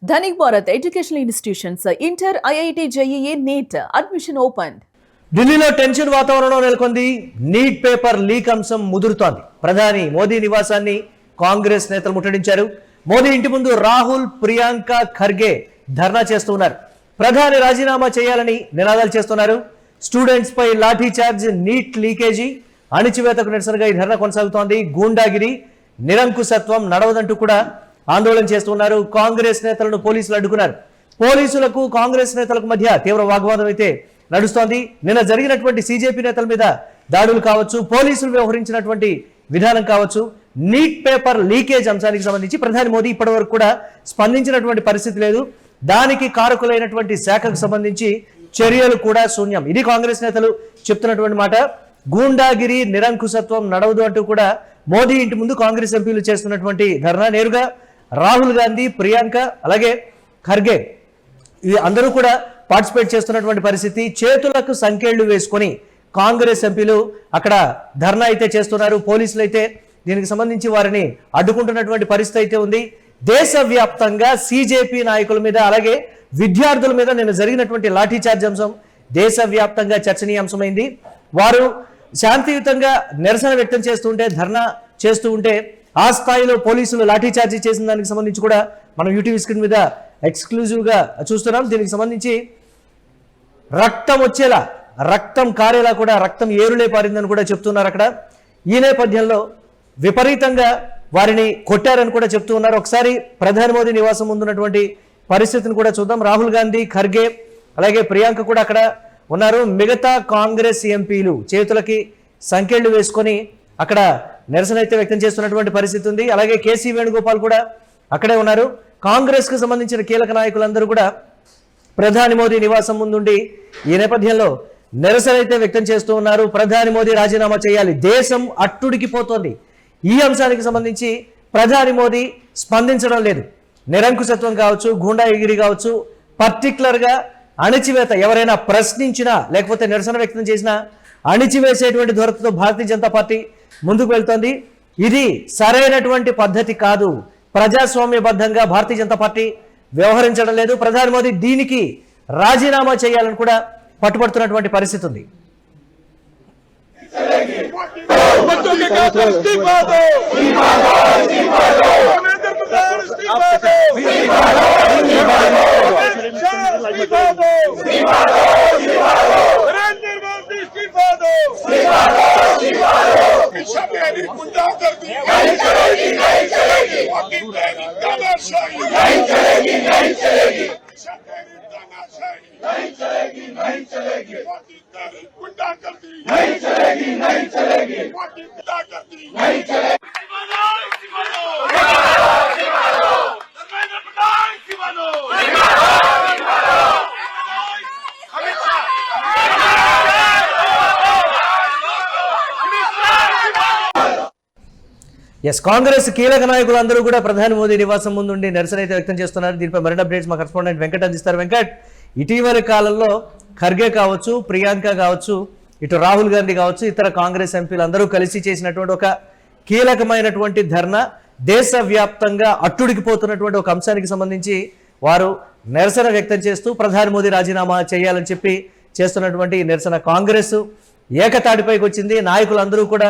Dhanik Bharat Educational Institutions, Inter, IIT, JEE, NEET, admission opened. ఢిల్లీలో tension వాతావరణం నెలకొంది. Neat paper leak అంశం ముదురుతోంది. ప్రధాని మోదీ నివాసాన్ని కాంగ్రెస్ నేతలు ముట్టడించారు. మోదీ ఇంటి ముందు రాహుల్, ప్రియాంక ఖర్గే ధర్నా చేస్తున్నారు. ప్రధాని రాజీనామా చేయాలని నినాదాలు చేస్తున్నారు. స్టూడెంట్స్ పై లాఠీ చార్జ్, నీట్ లీకేజీ, అణిచివేతకు నిరసనగా ఈ ధర్నా కొనసాగుతోంది. గూండాగిరి, నిరంకుశత్వం నడవదంటూ కూడా ఆందోళన చేస్తున్నారు. కాంగ్రెస్ నేతలను పోలీసులు అడ్డుకున్నారు. పోలీసులకు కాంగ్రెస్ నేతలకు మధ్య తీవ్ర వాగ్వాదం అయితే నడుస్తోంది. నిన్న జరిగినటువంటి సీజేపీ నేతల మీద దాడులు కావచ్చు, పోలీసులు వ్యవహరించినటువంటి విధానం కావచ్చు, నీట్ పేపర్ లీకేజ్ అంశానికి సంబంధించి ప్రధాని మోదీ ఇప్పటివరకు కూడా స్పందించినటువంటి పరిస్థితి లేదు. దానికి కారకులైనటువంటి శాఖకు సంబంధించి చర్యలు కూడా శూన్యం. ఇది కాంగ్రెస్ నేతలు చెప్తున్నటువంటి మాట. గూండాగిరి, నిరంకుశత్వం నడవదు అంటూ కూడా మోదీ ఇంటి ముందు కాంగ్రెస్ ఎంపీలు చేస్తున్నటువంటి ధర్నా నేరుగా రాహుల్ గాంధీ, ప్రియాంక, అలాగే ఖర్గే అందరూ కూడా పార్టిసిపేట్ చేస్తున్నటువంటి పరిస్థితి. చేతులకు సంకెళ్లు వేసుకొని కాంగ్రెస్ ఎంపీలు అక్కడ ధర్నా అయితే చేస్తున్నారు. పోలీసులు అయితే దీనికి సంబంధించి వారిని అడ్డుకుంటున్నటువంటి పరిస్థితి అయితే ఉంది. దేశవ్యాప్తంగా సీజేపీ నాయకుల మీద, అలాగే విద్యార్థుల మీద నిన్న జరిగినటువంటి లాఠీ చార్జ్ అంశం దేశవ్యాప్తంగా చర్చనీయాంశమైంది. వారు శాంతియుతంగా నిరసన వ్యక్తం చేస్తుంటే, ధర్నా చేస్తూ ఉంటే ఆ స్థాయిలో పోలీసులు లాఠీ చార్జీ చేసిన దానికి సంబంధించి కూడా మనం యూటీవీ స్క్రీన్ మీద ఎక్స్క్లూజివ్గా చూస్తున్నాం. దీనికి సంబంధించి రక్తం వచ్చేలా, రక్తం కారేలా కూడా, రక్తం ఏరులే పారిందని కూడా చెప్తున్నారు అక్కడ. ఈ నేపథ్యంలో విపరీతంగా వారిని కొట్టారని కూడా చెప్తూ ఉన్నారు. ఒకసారి ప్రధాని మోదీ నివాసం ముందున్నటువంటి పరిస్థితిని కూడా చూద్దాం. రాహుల్ గాంధీ, ఖర్గే, అలాగే ప్రియాంక కూడా అక్కడ ఉన్నారు. మిగతా కాంగ్రెస్ ఎంపీలు చేతులకి సంకెళ్లు వేసుకొని అక్కడ నిరసన అయితే వ్యక్తం చేస్తున్నటువంటి పరిస్థితి ఉంది. అలాగే కేసీ వేణుగోపాల్ కూడా అక్కడే ఉన్నారు. కాంగ్రెస్ కు సంబంధించిన కీలక నాయకులందరూ కూడా ప్రధాని మోదీ నివాసం ముందుండి ఈ నేపథ్యంలో నిరసన అయితే వ్యక్తం చేస్తూ ఉన్నారు. ప్రధాని మోదీ రాజీనామా చేయాలి, దేశం అట్టుడికిపోతోంది. ఈ అంశానికి సంబంధించి ప్రధాని మోదీ స్పందించడం లేదు. నిరంకుశత్వం కావచ్చు, గూండాగిరి కావచ్చు, పర్టికులర్గా అణిచివేత, ఎవరైనా ప్రశ్నించినా లేకపోతే నిరసన వ్యక్తం చేసినా అణిచివేసేటువంటి ధోరణితో భారతీయ జనతా పార్టీ ముందుకు వెళ్తోంది. ఇది సరైనటువంటి పద్ధతి కాదు. ప్రజాస్వామ్యబద్ధంగా భారతీయ జనతా పార్టీ వ్యవహరించడం లేదు. ప్రధాని మోదీ దీనికి రాజీనామా చేయాలని కూడా పట్టుబడుతున్నటువంటి పరిస్థితి ఉంది. కాంగ్రెస్ కీలక నాయకులు అందరూ కూడా ప్రధాని మోదీ నివాసం ముందుండి నిరసన అయితే వ్యక్తం చేస్తున్నారు. దీనిపై మరిన్ని అప్డేట్స్ మా కరెస్పాండెంట్ వెంకట్ అందిస్తారు. వెంకట్, ఇటీవలి కాలంలో ఖర్గే కావచ్చు, ప్రియాంక కావచ్చు, ఇటు రాహుల్ గాంధీ కావచ్చు, ఇతర కాంగ్రెస్ ఎంపీలు అందరూ కలిసి చేసినటువంటి ఒక కీలకమైనటువంటి ధర్నా, దేశవ్యాప్తంగా అట్టుడికిపోతున్నటువంటి ఒక అంశానికి సంబంధించి వారు నిరసన వ్యక్తం చేస్తూ ప్రధాని మోదీ రాజీనామా చేయాలని చెప్పి చేస్తున్నటువంటి నిరసన కాంగ్రెస్ ఏకతాటిపైకి వచ్చింది. నాయకులందరూ కూడా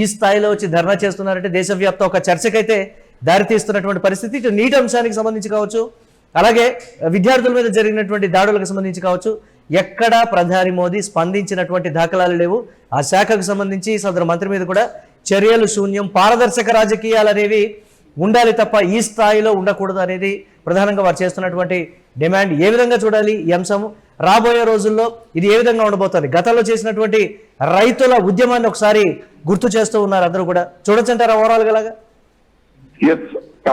ఈ స్థాయిలో వచ్చి ధర్నా చేస్తున్నారంటే దేశవ్యాప్త ఒక చర్చకైతే దారితీస్తున్నటువంటి పరిస్థితి. ఇటు నీటి అంశానికి సంబంధించి కావచ్చు, అలాగే విద్యార్థుల మీద జరిగినటువంటి దాడులకు సంబంధించి కావచ్చు, ఎక్కడా ప్రధాని మోదీ స్పందించినటువంటి దాఖలాలు లేవు. ఆ శాఖకు సంబంధించి సదరు మంత్రి మీద కూడా చర్యలు శూన్యం. పారదర్శక రాజకీయాలు అనేవి ఉండాలి తప్ప ఈ స్థాయిలో ఉండకూడదు అనేది ప్రధానంగా వారు చేస్తున్నటువంటి డిమాండ్. ఏ విధంగా చూడాలి ఈ అంశం? రాబోయే రోజుల్లో ఇది ఏ విధంగా ఉండబోతుంది? గతంలో చేసినటువంటి రైతుల ఉద్యమాన్ని ఒకసారి గుర్తు చేస్తూ ఉన్నారు అందరూ కూడా. చూడొచ్చంటారా ఓవరాల్ గలాగా?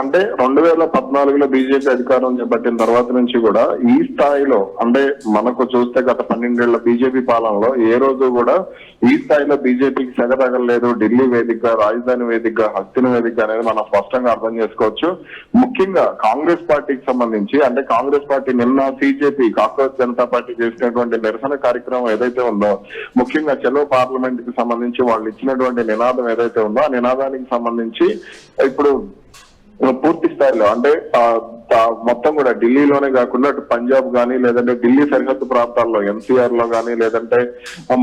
అంటే 2014లో బీజేపీ అధికారం చేపట్టిన తర్వాత నుంచి కూడా ఈ స్థాయిలో, అంటే మనకు చూస్తే గత 12 ఏళ్ల బీజేపీ పాలనలో ఏ రోజు కూడా ఈ స్థాయిలో బీజేపీకి సెగ తగలలేదు. ఢిల్లీ వేదికగా, రాజధాని వేదికగా, హస్తిన వేదిక అనేది మనం స్పష్టంగా అర్థం చేసుకోవచ్చు. ముఖ్యంగా కాంగ్రెస్ పార్టీకి సంబంధించి, అంటే కాంగ్రెస్ పార్టీ నిన్న సీజేపీ, కాంగ్రెస్ జనతా పార్టీ చేసినటువంటి నిరసన కార్యక్రమం ఏదైతే ఉందో, ముఖ్యంగా చలో పార్లమెంట్ కి సంబంధించి వాళ్ళు ఇచ్చినటువంటి నినాదం ఏదైతే ఉందో ఆ నినాదానికి సంబంధించి ఇప్పుడు పూర్తి స్థాయిలో, అంటే మొత్తం కూడా ఢిల్లీలోనే కాకుండా అటు పంజాబ్ గానీ లేదంటే ఢిల్లీ సరిహద్దు ప్రాంతాల్లో ఎన్సీఆర్ లో గానీ లేదంటే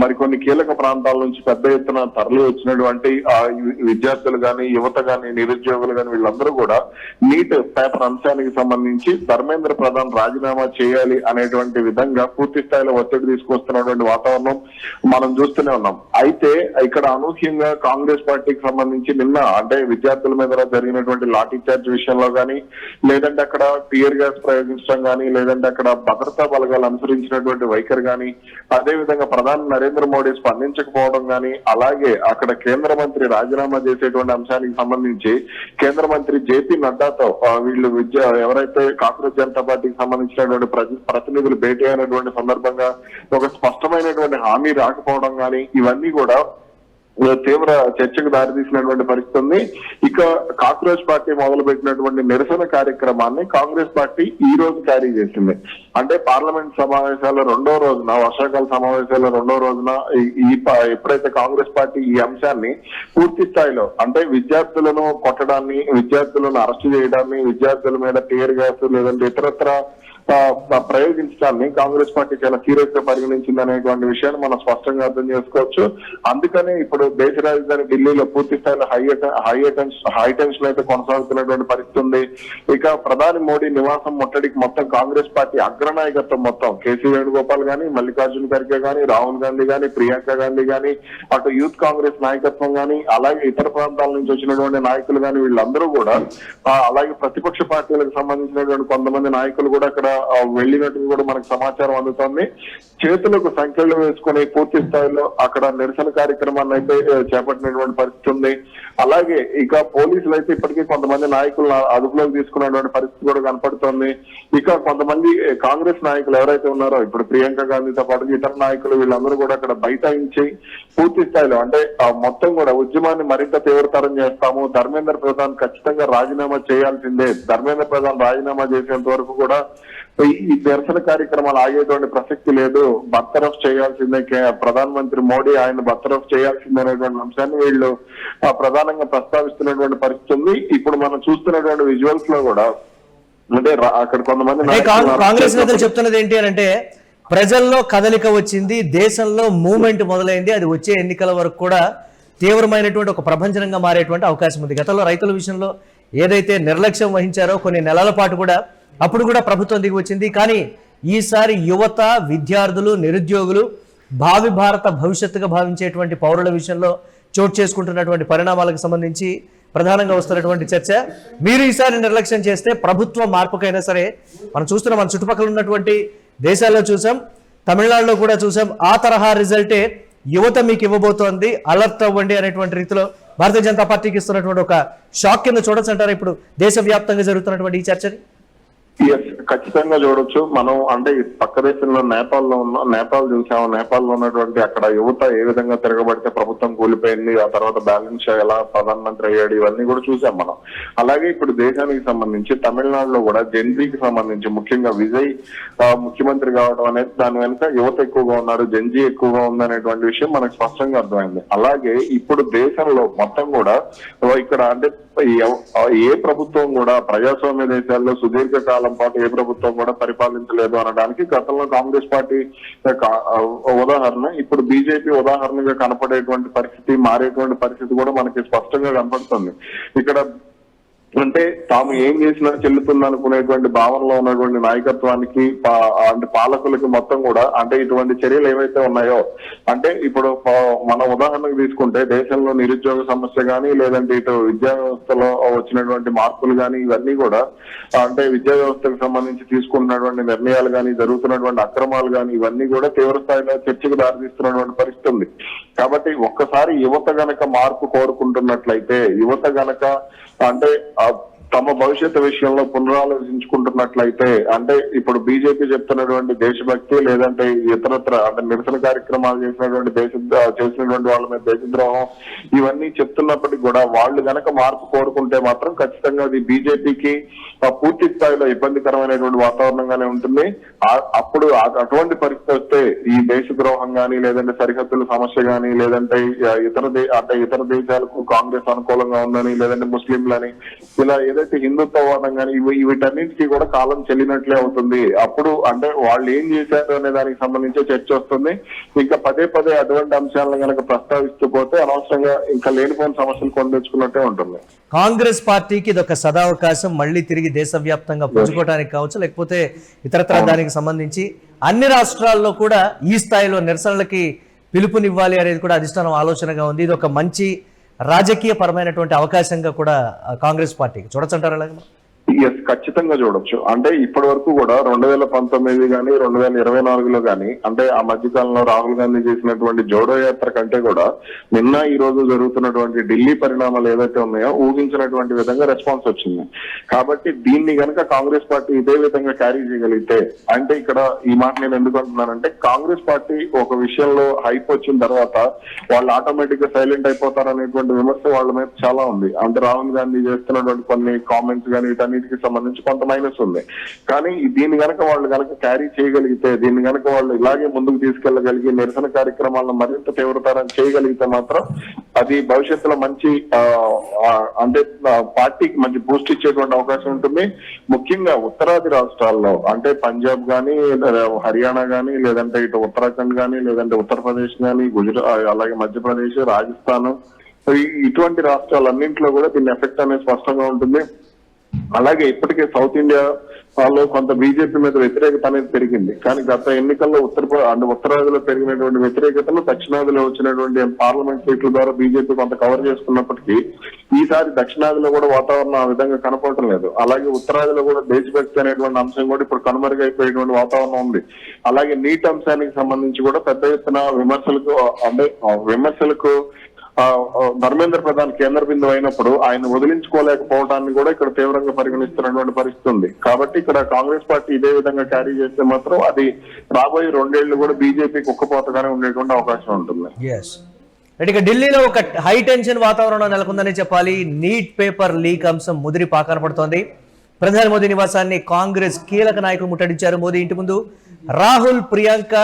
మరికొన్ని కీలక ప్రాంతాల నుంచి పెద్ద ఎత్తున తరలి వచ్చినటువంటి విద్యార్థులు గానీ యువత గానీ నిరుద్యోగులు గానీ వీళ్ళందరూ కూడా నీట్ పేపర్ అంశానికి సంబంధించి ధర్మేంద్ర ప్రధాన్ రాజీనామా చేయాలి అనేటువంటి విధంగా పూర్తి స్థాయిలో ఒత్తిడి తీసుకొస్తున్నటువంటి వాతావరణం మనం చూస్తూనే ఉన్నాం. అయితే ఇక్కడ అనూహ్యంగా కాంగ్రెస్ పార్టీకి సంబంధించి నిన్న అంటే విద్యార్థుల మీద జరిగినటువంటి లాఠీ చార్జ్ విషయంలో గానీ లేదంటే అక్కడ టియర్ గ్యాస్ ప్రయోగించడం గానీ లేదంటే అక్కడ భద్రతా బలగాలు అనుసరించినటువంటి వైఖరి గానీ అదే విధంగా ప్రధాని నరేంద్ర మోడీ స్పందించకపోవడం గానీ అలాగే అక్కడ కేంద్ర మంత్రి రాజీనామా చేసేటువంటి అంశానికి సంబంధించి కేంద్ర మంత్రి జేపీ నడ్డాతో వీళ్ళు ఎవరైతే కాంగ్రెస్ జనతా పార్టీకి సంబంధించినటువంటి ప్రతినిధులు భేటీ అయినటువంటి సందర్భంగా ఒక స్పష్టమైనటువంటి హామీ రాకపోవడం గానీ ఇవన్నీ కూడా తీవ్ర చర్చకు దారితీసినటువంటి పరిస్థితి ఉంది. ఇక కాంగ్రెస్ పార్టీ మొదలు పెట్టినటువంటి నిరసన కార్యక్రమాన్ని కాంగ్రెస్ పార్టీ ఈ రోజు క్యారీ చేసింది. అంటే పార్లమెంట్ సమావేశాల రెండో రోజున వర్షాకాల సమావేశాల రెండో రోజున ఎప్పుడైతే కాంగ్రెస్ పార్టీ ఈ అంశాన్ని పూర్తి స్థాయిలో అంటే విద్యార్థులను కొట్టడాన్ని విద్యార్థులను అరెస్ట్ చేయడాన్ని విద్యార్థుల మీద టియర్ గ్యాస్ లేదంటే ఇతరత్ర ప్రయోగించడాన్ని కాంగ్రెస్ పార్టీ చాలా సీరియస్ గా పరిగణించింది అనేటువంటి విషయాన్ని మనం స్పష్టంగా అర్థం చేసుకోవచ్చు. అందుకనే ఇప్పుడు దేశ రాజధాని ఢిల్లీలో పూర్తి స్థాయిలో హై టెన్షన్ అయితే కొనసాగుతున్నటువంటి పరిస్థితి ఉంది. ఇక ప్రధాని మోడీ నివాసం ముట్టడికి మొత్తం కాంగ్రెస్ పార్టీ అగ్రనాయకత్వం మొత్తం కేసీ వేణుగోపాల్ గానీ మల్లికార్జున ఖర్గే గానీ రాహుల్ గాంధీ గానీ ప్రియాంక గాంధీ గానీ అటు యూత్ కాంగ్రెస్ నాయకత్వం గానీ అలాగే ఇతర ప్రాంతాల నుంచి వచ్చినటువంటి నాయకులు గానీ వీళ్ళందరూ కూడా అలాగే ప్రతిపక్ష పార్టీలకు సంబంధించినటువంటి కొంతమంది నాయకులు కూడా అక్కడ వెళ్ళినట్టు కూడా మనకు సమాచారం అందుతోంది. చేతులకు సంఖ్యలు వేసుకుని పూర్తి స్థాయిలో అక్కడ నిరసన కార్యక్రమాన్ని అయితే చేపట్టినటువంటి పరిస్థితి ఉంది. అలాగే ఇక పోలీసులు అయితే ఇప్పటికీ కొంతమంది నాయకులను అదుపులోకి తీసుకున్నటువంటి పరిస్థితి కూడా కనపడుతోంది. ఇక కొంతమంది కాంగ్రెస్ నాయకులు ఎవరైతే ఉన్నారో ఇప్పుడు ప్రియాంక గాంధీతో పాటు ఇతర నాయకులు వీళ్ళందరూ కూడా అక్కడ బైఠాయించి పూర్తి స్థాయిలో అంటే మొత్తం కూడా ఉద్యమాన్ని మరింత తీవ్రతరం చేస్తాము, ధర్మేంద్ర ప్రధాన్ ఖచ్చితంగా రాజీనామా చేయాల్సిందే, ధర్మేంద్ర ప్రధాన్ రాజీనామా చేసేంత వరకు కూడా ఈ నిరసన కార్యక్రమాలు ఆగేటువంటి ప్రసక్తి లేదు, బర్తరఫ్ చేయాల్సిందే, ప్రధానమంత్రి మోడీ ఆయన బర్తరఫ్ చేయాల్సిందే అనేటువంటి అంశాన్ని వీళ్ళు ప్రధానంగా ప్రస్తావిస్తున్నటువంటి పరిస్థితి ఉంది. ఇప్పుడు మనం చూస్తున్నటువంటి విజువల్స్ లో కూడా అంటే అక్కడ కొంతమంది కాంగ్రెస్ నేతలు చెప్తున్నది ఏంటి అని అంటే ప్రజల్లో కదలిక వచ్చింది, దేశంలో మూవ్మెంట్ మొదలైంది, అది వచ్చే ఎన్నికల వరకు కూడా తీవ్రమైనటువంటి ఒక ప్రభంజనంగా మారేటువంటి అవకాశం ఉంది. గతంలో రైతుల విషయంలో ఏదైతే నిర్లక్ష్యం వహించారో కొన్ని నెలల పాటు కూడా అప్పుడు కూడా ప్రభుత్వం దిగి వచ్చింది. కానీ ఈసారి యువత విద్యార్థులు నిరుద్యోగులు భావి భారత భవిష్యత్తుగా భావించేటువంటి పౌరుల విషయంలో చోటు చేసుకుంటున్నటువంటి పరిణామాలకు సంబంధించి ప్రధానంగా వస్తున్నటువంటి చర్చ. మీరు ఈసారి నిర్లక్ష్యం చేస్తే ప్రభుత్వ మార్పుకైనా సరే మనం చూస్తున్నాం, మన చుట్టుపక్కల ఉన్నటువంటి దేశాల్లో చూసాం, తమిళనాడులో కూడా చూసాం, ఆ తరహా రిజల్టే యువత మీకు ఇవ్వబోతోంది, అలర్ట్ అవ్వండి అనేటువంటి రీతిలో భారతీయ జనతా పార్టీకి ఇస్తున్నటువంటి ఒక షాక్ కింద చూడొచ్చు అంటారా ఇప్పుడు దేశవ్యాప్తంగా జరుగుతున్నటువంటి ఈ చర్చని? ఖచ్చితంగా చూడొచ్చు. మనం అంటే పక్క దేశంలో నేపాల్ చూసాము. నేపాల్లో ఉన్నటువంటి అక్కడ యువత ఏ విధంగా తిరగబడితే ప్రభుత్వం కూలిపోయింది, ఆ తర్వాత బ్యాలెన్స్ ఎలా ప్రధానమంత్రి అయ్యాడు, ఇవన్నీ కూడా చూసాం మనం. అలాగే ఇప్పుడు దేశానికి సంబంధించి తమిళనాడులో కూడా జెన్జీకి సంబంధించి ముఖ్యంగా విజయ్ ముఖ్యమంత్రి కావడం అనేది దాని వెనుక యువత ఎక్కువగా ఉన్నారు, జెన్జీ ఎక్కువగా ఉందనేటువంటి విషయం మనకు స్పష్టంగా అర్థమైంది. అలాగే ఇప్పుడు దేశంలో మొత్తం కూడా ఇక్కడ అంటే ఏ ప్రభుత్వం కూడా ప్రజాస్వామ్య దేశాల్లో సుదీర్ఘకాలం పాటు ఏ ప్రభుత్వం కూడా పరిపాలించలేదు అనడానికి గతంలో కాంగ్రెస్ పార్టీ ఉదాహరణ, ఇప్పుడు బీజేపీ ఉదాహరణగా కనపడేటువంటి పరిస్థితి, మారేటువంటి పరిస్థితి కూడా మనకి స్పష్టంగా కనపడుతుంది. ఇక్కడ అంటే తాము ఏం చేసినా చెల్లుతుంది అనుకునేటువంటి భావనలో ఉన్నటువంటి నాయకత్వానికి అంటే పాలకులకి మొత్తం కూడా అంటే ఇటువంటి చర్యలు ఏవైతే ఉన్నాయో అంటే ఇప్పుడు మన ఉదాహరణకు తీసుకుంటే దేశంలో నిరుద్యోగ సమస్య గానీ లేదంటే ఇటు విద్యా వ్యవస్థలో వచ్చినటువంటి మార్పులు గానీ ఇవన్నీ కూడా అంటే విద్యా వ్యవస్థకు సంబంధించి తీసుకున్నటువంటి నిర్ణయాలు గానీ జరుగుతున్నటువంటి అక్రమాలు గానీ ఇవన్నీ కూడా తీవ్ర స్థాయిలో చర్చకు దారితీస్తున్నటువంటి పరిస్థితి ఉంది. కాబట్టి ఒక్కసారి యువత గనక మార్పు కోరుకుంటున్నట్లయితే, యువత గనక అంటే తమ భవిష్యత్తు విషయంలో పునరాలోచించుకుంటున్నట్లయితే అంటే ఇప్పుడు బీజేపీ చెప్తున్నటువంటి దేశభక్తి లేదంటే ఇతరత్ర అంటే నిరసన కార్యక్రమాలు చేసినటువంటి వాళ్ళ మీద దేశద్రోహం ఇవన్నీ చెప్తున్నప్పటికీ కూడా వాళ్ళు గనక మార్పు కోరుకుంటే మాత్రం ఖచ్చితంగా అది బీజేపీకి పూర్తి స్థాయిలో ఇబ్బందికరమైనటువంటి వాతావరణంగానే ఉంటుంది. అప్పుడు అటువంటి పరిస్థితి వస్తే ఈ దేశద్రోహం గానీ లేదంటే సరిహద్దుల సమస్య గానీ లేదంటే ఇతర దేశాలకు కాంగ్రెస్ అనుకూలంగా ఉందని లేదంటే ముస్లింలని ఇలా ఏదైతే హిందుత్వవాదం కానీ వీటన్నిటికీ కూడా కాలం చెల్లినట్లే అవుతుంది. అప్పుడు అంటే వాళ్ళు ఏం చేశారు అనే దానికి సంబంధించి చర్చ వస్తుంది. ఇంకా పదే పదే అటువంటి అంశాలను కనుక ప్రస్తావిస్తూ పోతే అనవసరంగా ఇంకా లేనిపోయిన సమస్యలు కొని తెచ్చుకున్నట్టే ఉంటుంది. కాంగ్రెస్ పార్టీకి ఇది ఒక సదావకాశం, మళ్ళీ తిరిగి దేశవ్యాప్తంగా పుంజుకోవడానికి కావచ్చు, లేకపోతే ఇతరత్ర దానికి సంబంధించి అన్ని రాష్ట్రాల్లో కూడా ఈ స్థాయిలో నిరసనలకి పిలుపునివ్వాలి అనేది కూడా అధిష్టానం ఆలోచనగా ఉంది. ఇది ఒక మంచి రాజకీయ పరమైనటువంటి అవకాశంగా కూడా కాంగ్రెస్ పార్టీకి చూడొచ్చంటారు. అలాగే ఎస్, ఖచ్చితంగా చూడొచ్చు. అంటే ఇప్పటి వరకు కూడా 2019 కానీ 2024లో కానీ అంటే ఆ మధ్యకాలంలో రాహుల్ గాంధీ చేసినటువంటి జోడో యాత్ర కంటే కూడా నిన్న ఈ రోజు జరుగుతున్నటువంటి ఢిల్లీ పరిణామాలు ఏదైతే ఉన్నాయో ఊహించినటువంటి విధంగా రెస్పాన్స్ వచ్చింది. కాబట్టి దీన్ని గనక కాంగ్రెస్ పార్టీ ఇదే విధంగా క్యారీ చేయగలిగితే, అంటే ఇక్కడ ఈ మాట నేను ఎందుకు అంటున్నానంటే కాంగ్రెస్ పార్టీ ఒక విషయంలో హైప్ వచ్చిన తర్వాత వాళ్ళు ఆటోమేటిక్ గా సైలెంట్ అయిపోతారు అనేటువంటి విమర్శ వాళ్ళ మీద చాలా ఉంది. అంటే రాహుల్ గాంధీ చేస్తున్నటువంటి కొన్ని కామెంట్స్ కానీ వీటన్నిటికి సంబంధించి కొంత మైనస్ ఉంది. కానీ దీన్ని గనక వాళ్ళు గనక క్యారీ చేయగలిగితే, దీన్ని గనక వాళ్ళు ఇలాగే ముందుకు తీసుకెళ్లగలిగి నిరసన కార్యక్రమాలను మరింత తీవ్రతరం చేయగలిగితే మాత్రం అది భవిష్యత్తులో మంచి అంటే పార్టీకి మంచి బూస్ట్ ఇచ్చేటువంటి అవకాశం ఉంటుంది. ముఖ్యంగా ఉత్తరాది రాష్ట్రాల్లో అంటే పంజాబ్ గానీ, హర్యానా గానీ, లేదంటే ఇటు ఉత్తరాఖండ్ గానీ, లేదంటే ఉత్తరప్రదేశ్ గానీ, గుజరాత్, అలాగే మధ్యప్రదేశ్, రాజస్థాన్, ఇటువంటి రాష్ట్రాలన్నింటిలో కూడా దీని ఎఫెక్ట్ అనేది స్పష్టంగా ఉంటుంది. అలాగే ఇప్పటికే సౌత్ ఇండియా లో కొంత బీజేపీ మీద వ్యతిరేకత అనేది పెరిగింది. కానీ గత ఎన్నికల్లో ఉత్తరాదిలో పెరిగినటువంటి వ్యతిరేకతను దక్షిణాదిలో వచ్చినటువంటి పార్లమెంట్ సీట్ల ద్వారా బీజేపీ కొంత కవర్ చేసుకున్నప్పటికీ ఈసారి దక్షిణాదిలో కూడా వాతావరణం ఆ విధంగా కనపడటం లేదు. అలాగే ఉత్తరాదిలో కూడా దేశభక్తి అనేటువంటి అంశం కూడా ఇప్పుడు కనుమరుగైపోయేటువంటి వాతావరణం ఉంది. అలాగే నీట్ అంశానికి సంబంధించి కూడా పెద్ద ఎత్తున విమర్శలకు ధర్మేంద్ర ప్రధాన్ కేంద్ర బిందువు అయినప్పుడు ఆయన వదిలించుకోలేకపోవడాన్ని కూడా ఇక్కడ తీవ్రంగా పరిగణిస్తున్నటువంటి పరిస్థితి ఉంది. కాబట్టి ఇక్కడ కాంగ్రెస్ పార్టీ ఇదే విధంగా క్యారీ చేస్తే మాత్రం అది రాబోయే 2 ఏళ్లు కూడా బీజేపీకి ఉక్కపోతగానే ఉండేటువంటి అవకాశం ఉంటుంది. ఇక ఢిల్లీలో ఒక హై టెన్షన్ వాతావరణం నెలకొందని చెప్పాలి. నీట్ పేపర్ లీక్ అంశం ముదిరి పాకన పడుతోంది. ప్రధాని మోదీ నివాసాన్ని కాంగ్రెస్ కీలక నాయకులు ముట్టడించారు. మోదీ ఇంటి ముందు రాహుల్, ప్రియాంక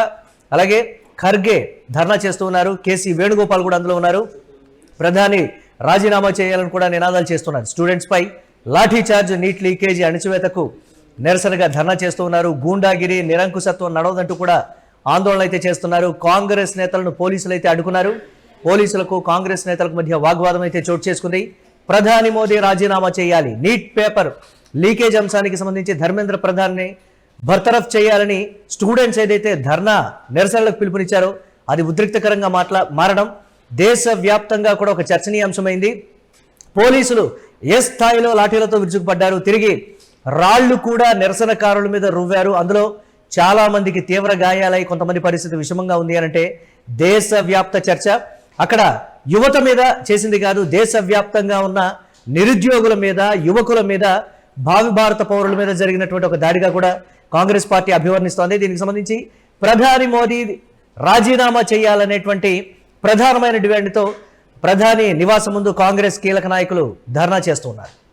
అలాగే ఖర్గే ధర్నా చేస్తూ ఉన్నారు. కేసీ వేణుగోపాల్ కూడా అందులో ఉన్నారు. ప్రధాని రాజీనామా చేయాలని కూడా నినాదాలు చేస్తున్నారు. స్టూడెంట్స్ పై లాఠీ చార్జ్, నీట్ లీకేజీ అణచివేతకు నిరసనగా ధర్నా చేస్తూ ఉన్నారు. గూండాగిరి, నిరంకుశత్వం నడవదంటూ కూడా ఆందోళన అయితే చేస్తున్నారు. కాంగ్రెస్ నేతలను పోలీసులు అయితే అడ్డుకున్నారు. పోలీసులకు కాంగ్రెస్ నేతలకు మధ్య వాగ్వాదం అయితే చోటు చేసుకుంది. ప్రధాని మోదీ రాజీనామా చేయాలి, నీట్ పేపర్ లీకేజ్ అంశానికి సంబంధించి ధర్మేంద్ర ప్రధాన్ని బర్తరఫ్ చేయాలని స్టూడెంట్స్ ఏదైతే ధర్నా నిరసనలకు పిలుపునిచ్చారో అది ఉద్రిక్తకరంగా మారడం దేశవ్యాప్తంగా కూడా ఒక చర్చనీయాంశమైంది. పోలీసులు ఏ స్థాయిలో లాఠీలతో విరుచుకుపడ్డారు, తిరిగి రాళ్లు కూడా నిరసనకారుల మీద రువ్వారు. అందులో చాలా మందికి తీవ్ర గాయాలై కొంతమంది పరిస్థితి విషమంగా ఉంది అంటే దేశవ్యాప్త చర్చ. అక్కడ యువత మీద చేసింది కాదు, దేశవ్యాప్తంగా ఉన్న నిరుద్యోగుల మీద, యువకుల మీద, భావి భారత పౌరుల మీద జరిగినటువంటి ఒక దాడిగా కూడా కాంగ్రెస్ పార్టీ అభివర్ణిస్తోంది. దీనికి సంబంధించి ప్రధాని మోదీ రాజీనామా చేయాలనేటువంటి ప్రధానమైన డిమాండ్తో ప్రధాని నివాసం ముందు కాంగ్రెస్ కీలక నాయకులు ధర్నా చేస్తున్నారు.